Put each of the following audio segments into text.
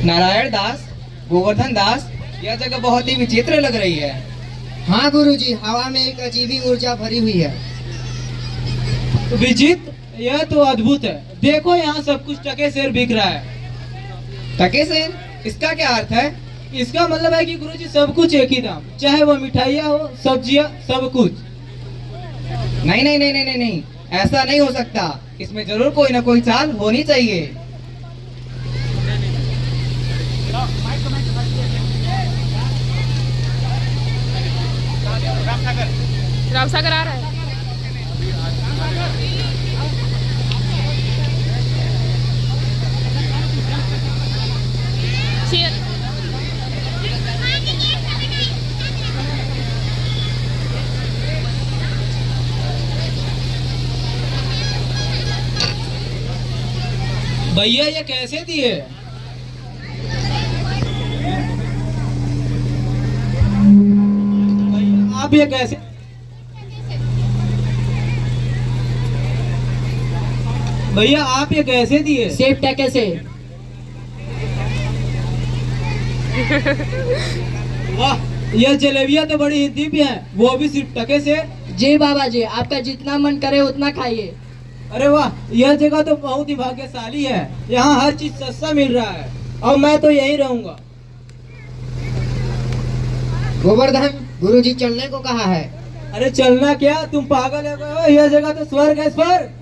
नारायण दास, गोवर्धन दास, यह जगह बहुत ही विचित्र लग रही है। हाँ गुरुजी, हवा में एक अजीबी ऊर्जा भरी हुई है। विचित्र? यह तो अद्भुत है। देखो यहाँ सब कुछ टके सेर बिक रहा है। टके सेर? इसका क्या अर्थ है? इसका मतलब है कि गुरुजी सब कुछ एक ही दाम, चाहे वो मिठाइयाँ हो, सब्जियाँ, सब कुछ। नहीं नहीं नहीं नहीं नहीं नहीं, ऐसा नहीं हो सकता। इसमें जरूर कोई ना कोई चाल होनी चाहिए। रामसागर आ रहा है। Cheers. भैया ये कैसे दिए? भैया आप ये कैसे? भैया आप ये कैसे दिए? सेब टके से। वाह, यह जलेबियाँ तो बड़ी ही दिव्य हैं, वो भी सिर्फ टके से। जी बाबा जी, आपका जितना मन करे उतना खाइए। अरे वाह, यह जगह तो बहुत ही भाग्यशाली है। यहाँ हर चीज सस्ता मिल रहा है और मैं तो यहीं रहूंगा। गोवर्धन, गुरुजी चलने को कहा है। अरे चलना क्या, तुम पागल है क्या? यह जगह तो स्वर्ग है, स्वर्ग।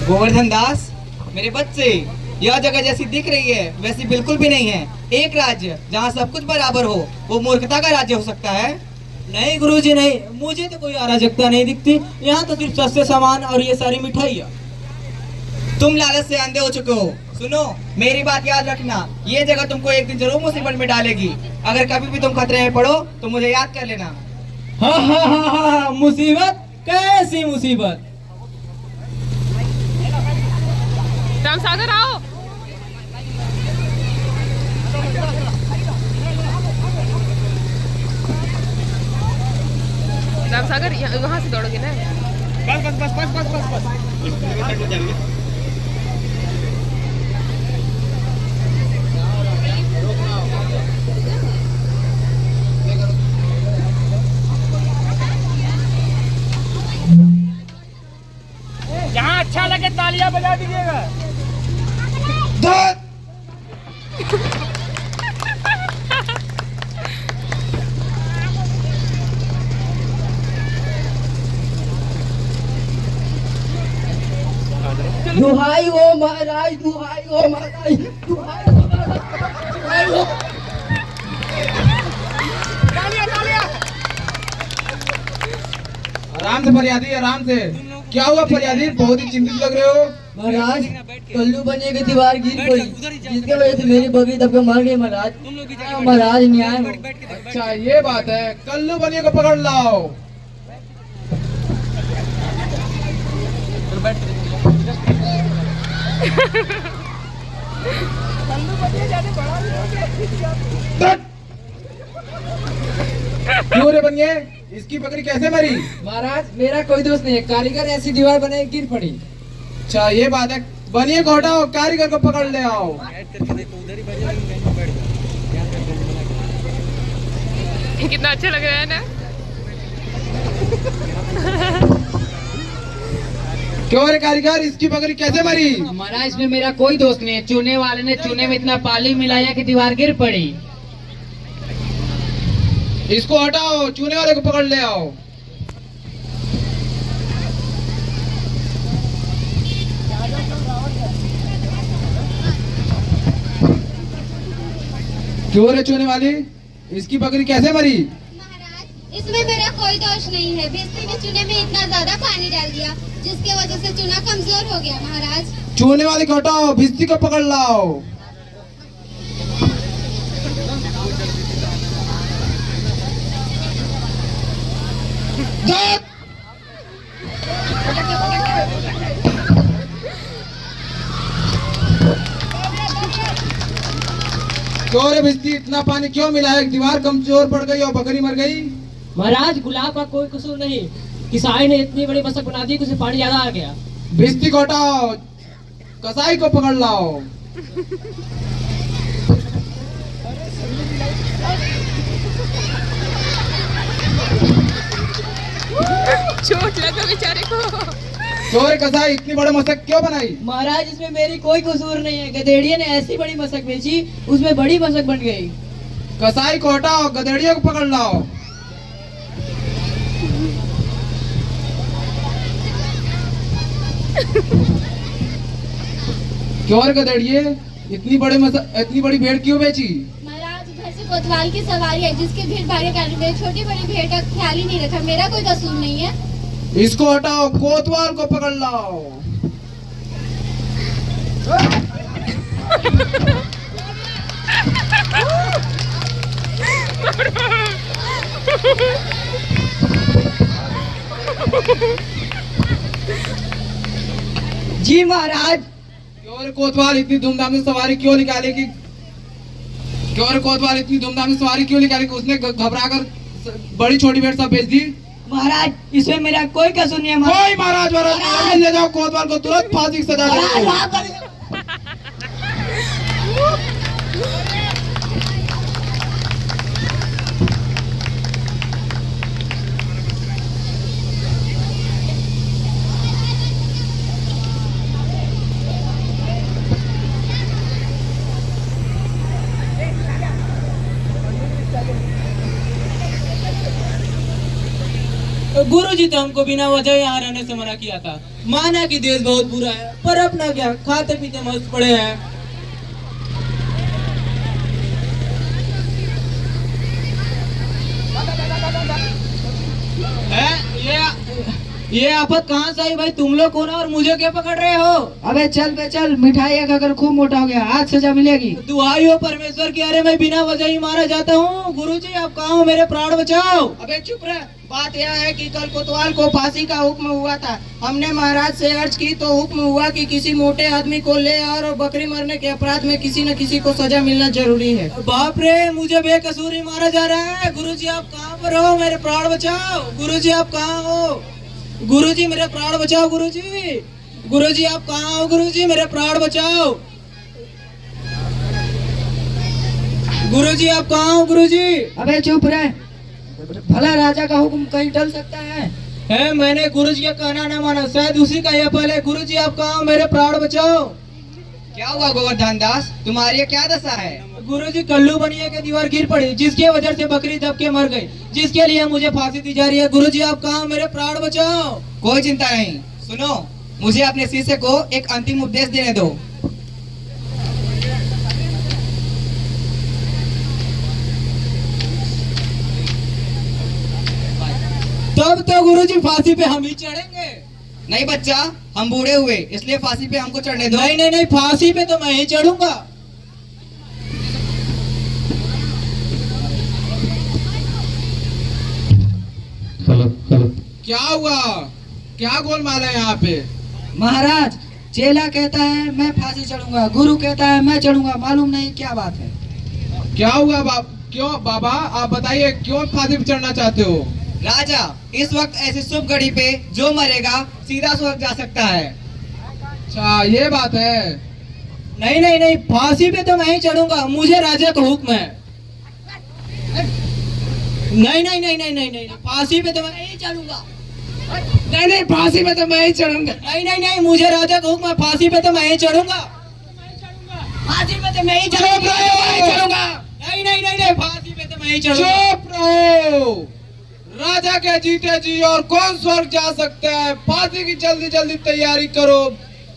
गोवर्धन दास, मेरे बच्चे, यह जगह जैसी दिख रही है वैसी बिल्कुल भी नहीं है। एक राज्य जहाँ सब कुछ बराबर हो वो मूर्खता का राज्य हो सकता है? नहीं गुरुजी नहीं, मुझे तो कोई अराजकता नहीं दिखती। यहाँ तो सिर्फ सस्ते सामान और ये सारी मिठाइयाँ। तुम लालच से अंधे हो चुके हो। सुनो, मेरी बात याद रखना, ये जगह तुमको एक दिन जरूर मुसीबत में डालेगी। अगर कभी भी तुम खतरे में पड़ो तो मुझे याद कर लेना। हाँ हाँ हाँ हाँ, मुसीबत? कैसी मुसीबत? रामसागर आओ। रामसागर वहां से दौड़ोगे ना? बस बस बस बस बस बस बस। जहाँ अच्छा लगे तालियां बजा दीजिएगा। दुहाई हो महाराज, दुहाई हो महाराज, दुहाई हो महाराज, दुहाई हो। आराम से फरियादी, आराम से। क्या हुआ फरियादी, बहुत ही चिंतित लग रहे हो। महाराज, कल्लू बने की दीवार गिर पड़ी, जिसके वजह से मेरी बकरी दब के मर गई महाराज। महाराज न्याय हो। अच्छा ये बात है, कल्लू बनिए को पकड़ लाओ। क्यों रे बनिए, इसकी बकरी कैसे मरी? महाराज, मेरा कोई दोस्त नहीं है, कारीगर ऐसी दीवार बने गिर पड़ी। अच्छा ये बात है, बनिए को हटाओ, कारीगर को पकड़ ले आओ। कितना अच्छा लग रहा है ना? क्यों रे कारीगर, इसकी बकरी कैसे मरी? महाराज, इसमें मेरा कोई दोस्त नहीं है, चूने वाले ने चूने में इतना पानी मिलाया कि दीवार गिर पड़ी। इसको हटाओ, चूने वाले को पकड़ ले आओ। क्यों रे चूने वाली, इसकी बकरी कैसे मरी? महाराज, इसमें मेरा कोई दोष नहीं है। भिस्ती ने चूने में इतना ज्यादा पानी डाल दिया जिसके वजह से चूना कमजोर हो गया। महाराज, चूने वाले को हटाओ, भिस्ती को पकड़ लाओ। क्यों रे भिस्ती, इतना पानी क्यों मिला है? दीवार कमजोर पड़ गई और बकरी मर गई। महाराज गुलाब का कोई कसूर नहीं, किसाई ने इतनी बड़ी मशक बना दी कि उसे पानी ज्यादा आ गया। भिस्ती को हटाओ, कसाई को पकड़ लाओ। चोट लगा बेचारे को। चोर कसाई इतनी बड़ी मशक क्यों बनाई? महाराज इसमें मेरी कोई कसूर नहीं है, गधेड़िए ने ऐसी बड़ी मशक बेची उसमें बड़ी मशक बन गई। कसाई को हटाओ, गधेड़ियों को पकड़ लाओ। क्यों रे गधेड़िए, इतनी बड़ी भेड़ क्यों बेची? महाराज घर से कोतवाल की सवारी है जिसके भीड़ भाड़ के कारण मेरी छोटी बड़ी भेड़ का ख्याल ही नहीं रखा। मेरा कोई कसूर नहीं है। इसको हटाओ, कोतवाल को पकड़ लाओ। जी महाराज। क्यों रे कोतवाल इतनी धूमधाम से सवारी क्यों निकालेगी? क्यों रे कोतवाल इतनी धूमधाम से सवारी क्यों निकालेगी? उसने घबरा कर बड़ी छोटी भेड़ सब बेच दी। महाराज इसमें मेरा कोई कसूर नहीं है। कोई महाराज ले जाओ, कोतवाल को तुरंत फांसी की सजा दो। गुरुजी तो हमको बिना वजह यहाँ रहने से मना किया था। माना कि देश बहुत बुरा है, पर अपना क्या, खाते पीते मस्त पड़े हैं। ये आफत कहाँ से आई भाई? तुम लोग कौन हो और मुझे क्या पकड़ रहे हो? अबे चल बे चल, मिठाई खाकर खूब मोटा हो गया, आज सजा मिलेगी। दुहाई हो परमेश्वर की, अरे मैं बिना वजह ही मारा जाता हूँ। गुरुजी आप कहाँ हो? मेरे प्राण बचाओ। अबे चुप रह। बात यह है कि कल कोतवाल को फांसी का हुक्म हुआ था। हमने महाराज से अर्ज की तो हुक्म हुआ कि किसी मोटे आदमी को ले और बकरी मरने के अपराध में किसी न किसी को सजा मिलना जरूरी है। बाप रे, मुझे बेकसूर ही मारा जा रहा है। गुरुजी आप कहाँ पर हो? मेरे प्राण बचाओ। गुरुजी आप कहाँ हो? गुरुजी मेरे प्राण बचाओ। गुरुजी, गुरुजी आप कहाँ हो? गुरुजी मेरे प्राण बचाओ। गुरुजी आप कहाँ हो? गुरुजी। अबे चुप रह, भला राजा का हुक्म कहीं टल सकता है? मैंने गुरुजी का कहना ना माना, शायद उसी का यह फल है। गुरुजी आप कहाँ हो? मेरे प्राण बचाओ। क्या हुआ गोवर्धन दास, तुम्हारी ये क्या दशा है? गुरुजी कल्लू बनिए के दीवार गिर पड़ी, जिसके वजह से बकरी दब के मर गई, जिसके लिए मुझे फांसी दी जा रही है। गुरुजी आप कहाँ? मेरे प्राण बचाओ। कोई चिंता नहीं, सुनो, मुझे अपने शिष्य को एक अंतिम उपदेश देने दो। तब तो गुरुजी फांसी पे हम ही चढ़ेंगे। नहीं बच्चा, हम बूढ़े हुए इसलिए फांसी पे हमको चढ़ने दो। नहीं नहीं नहीं, फांसी पे तो मैं ही चढ़ूंगा। क्या हुआ? क्या गोलमाल है यहाँ पे? महाराज, चेला कहता है मैं फांसी चढ़ूंगा, गुरु कहता है मैं चढ़ूंगा, मालूम नहीं क्या बात है। क्या हुआ क्यों बाबा, आप बताइए क्यों फांसी पे चढ़ना चाहते हो? राजा, इस वक्त ऐसी शुभ घड़ी पे जो मरेगा सीधा स्वर्ग जा सकता है। अच्छा ये बात है। नहीं नहीं नहीं, फांसी पे तो मैं ही चढ़ूंगा, मुझे राजा का हुक्म है। नहीं नहीं नहीं नहीं नहीं नहीं, फांसी पे तो मैं ही चढ़ूंगा। नहीं नहीं, फांसी पे तो मैं ही चढ़ूंगा। नहीं नहीं नहीं, मुझे राजा का हुक्म है, फांसी पे तो मैं ही चढ़ूंगा। फांसी पे तो मैं ही चढ़ूंगा। नहीं नहीं नहीं नहीं, फांसी पे तो मैं ही चढ़ूंगा। चुप रहो, राजा के जीते जी और कौन स्वर्ग जा सकता है? फांसी की जल्दी जल्दी तैयारी करो,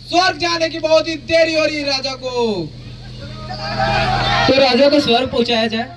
स्वर्ग जाने की बहुत ही देरी हो रही है राजा को। तो राजा को स्वर्ग पहुंचाया जाए।